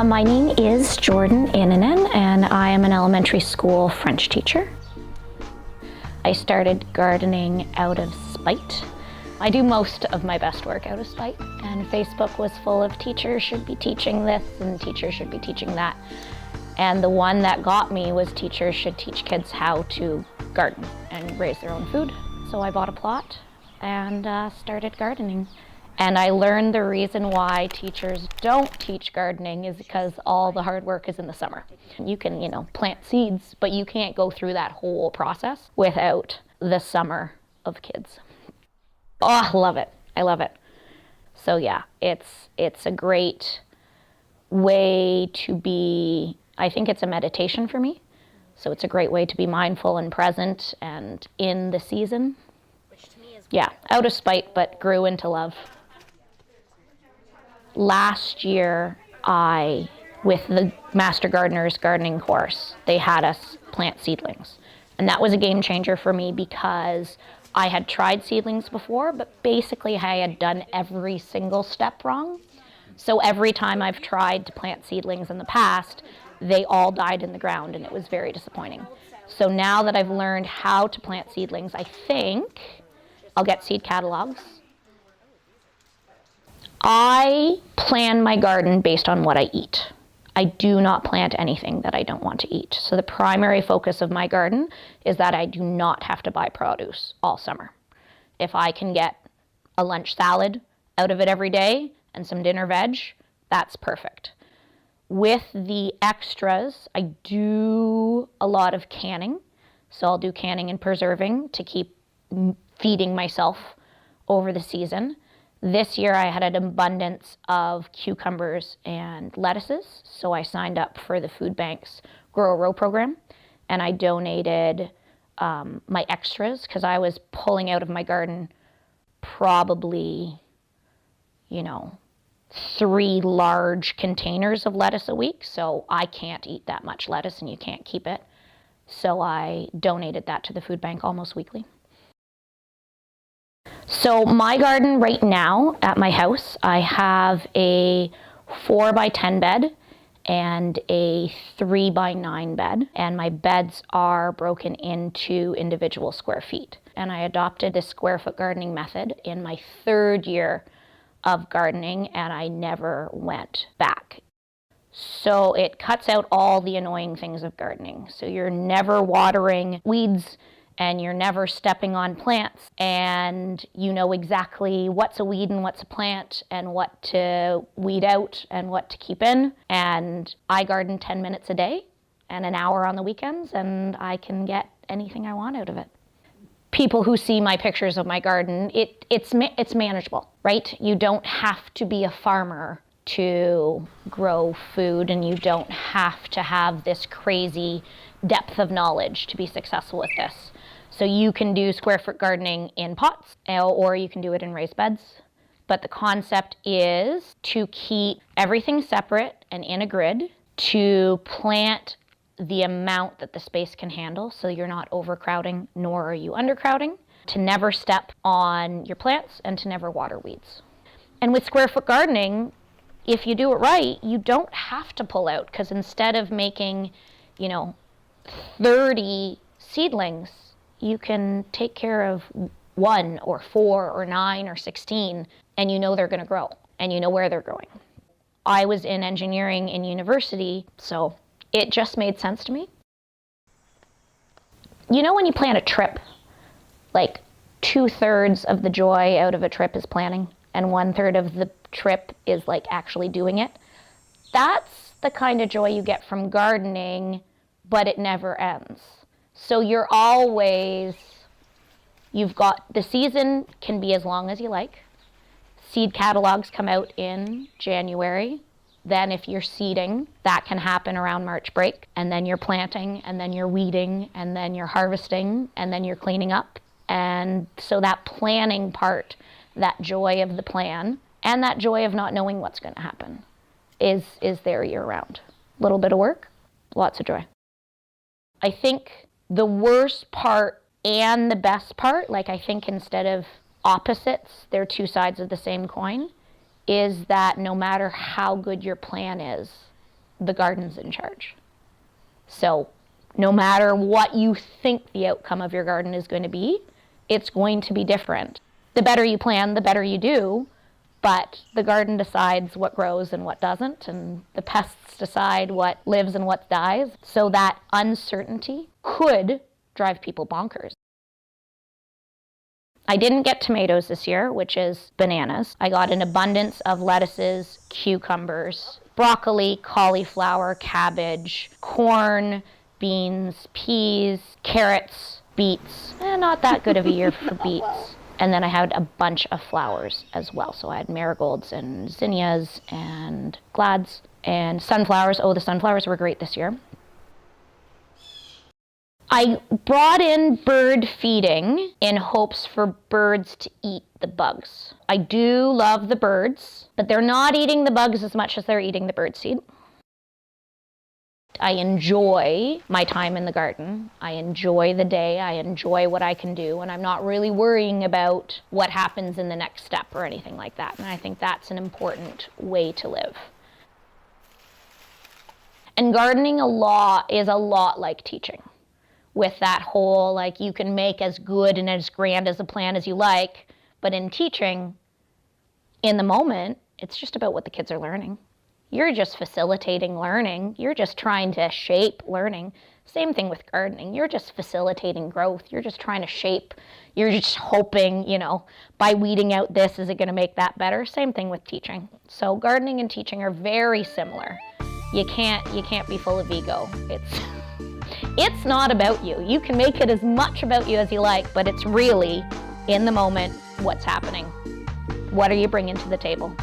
My name is Jordan Innanen, and I am an elementary school French teacher. I started gardening out of spite. I do most of my best work out of spite, and Facebook was full of teachers should be teaching this and teachers should be teaching that. And the one that got me was teachers should teach kids how to garden and raise their own food. So I bought a plot and started gardening. And I learned the reason why teachers don't teach gardening is because all the hard work is in the summer. You can, plant seeds, but you can't go through that whole process without the summer of kids. Oh, I love it. I love it. So yeah, it's a great way to be, I think it's a meditation for me. So it's a great way to be mindful and present and in the season. Which to me is out of spite, but grew into love. Last year, with the Master Gardeners gardening course, they had us plant seedlings. And that was a game changer for me because I had tried seedlings before, but basically I had done every single step wrong. So every time I've tried to plant seedlings in the past, they all died in the ground and it was very disappointing. So now that I've learned how to plant seedlings, I think I'll get seed catalogs. I plan my garden based on what I eat. I do not plant anything that I don't want to eat. So the primary focus of my garden is that I do not have to buy produce all summer. If I can get a lunch salad out of it every day and some dinner veg, that's perfect. With the extras, I do a lot of canning. So I'll do canning and preserving to keep feeding myself over the season. This year I had an abundance of cucumbers and lettuces, so I signed up for the food bank's Grow a Row program, and I donated my extras because I was pulling out of my garden probably, 3 large containers of lettuce a week, so I can't eat that much lettuce and you can't keep it. So I donated that to the food bank almost weekly. So my garden right now at my house, I have a 4x10 bed and a 3x9 bed, and my beds are broken into individual square feet. And I adopted this square foot gardening method in my 3rd year of gardening, and I never went back. So it cuts out all the annoying things of gardening. So you're never watering weeds, and you're never stepping on plants, and you know exactly what's a weed and what's a plant and what to weed out and what to keep in. And I garden 10 minutes a day and an hour on the weekends, and I can get anything I want out of it. People who see my pictures of my garden, it's manageable, right? You don't have to be a farmer to grow food, and you don't have to have this crazy depth of knowledge to be successful with this. So you can do square foot gardening in pots, or you can do it in raised beds. But the concept is to keep everything separate and in a grid, to plant the amount that the space can handle, so you're not overcrowding nor are you undercrowding, to never step on your plants, and to never water weeds. And with square foot gardening, if you do it right, you don't have to pull out, because instead of making, 30 seedlings, you can take care of 1 or 4 or 9 or 16, and they're going to grow, and where they're growing. I was in engineering in university, so it just made sense to me. When you plan a trip, like 2/3 of the joy out of a trip is planning, and 1/3 of the trip is like actually doing it. That's the kind of joy you get from gardening, but it never ends. So you've got, the season can be as long as you like. Seed catalogs come out in January. Then if you're seeding, that can happen around March break. And then you're planting, and then you're weeding, and then you're harvesting, and then you're cleaning up. And so that planning part, that joy of the plan, and that joy of not knowing what's going to happen is there year round. A little bit of work, lots of joy. I think the worst part and the best part, I think instead of opposites, they're 2 sides of the same coin, is that no matter how good your plan is, the garden's in charge. So no matter what you think the outcome of your garden is going to be, it's going to be different. The better you plan, the better you do, but the garden decides what grows and what doesn't, and the pests decide what lives and what dies. So that uncertainty could drive people bonkers. I didn't get tomatoes this year, which is bananas. I got an abundance of lettuces, cucumbers, broccoli, cauliflower, cabbage, corn, beans, peas, carrots, beets. Not that good of a year for beets. And then I had a bunch of flowers as well. So I had marigolds and zinnias and glads and sunflowers. Oh, the sunflowers were great this year. I brought in bird feeding in hopes for birds to eat the bugs. I do love the birds, but they're not eating the bugs as much as they're eating the birdseed. I enjoy my time in the garden. I enjoy the day. I enjoy what I can do, and I'm not really worrying about what happens in the next step or anything like that. And I think that's an important way to live. And gardening is a lot like teaching. With that whole, like, you can make as good and as grand as a plan as you like, but in teaching, in the moment, it's just about what the kids are learning. You're just facilitating learning. You're just trying to shape learning. Same thing with gardening. You're just facilitating growth. You're just trying to shape. You're just hoping, by weeding out this, is it going to make that better? Same thing with teaching. So gardening and teaching are very similar. You can't be full of ego. It's not about you. You can make it as much about you as you like, but it's really, in the moment, what's happening. What are you bringing to the table?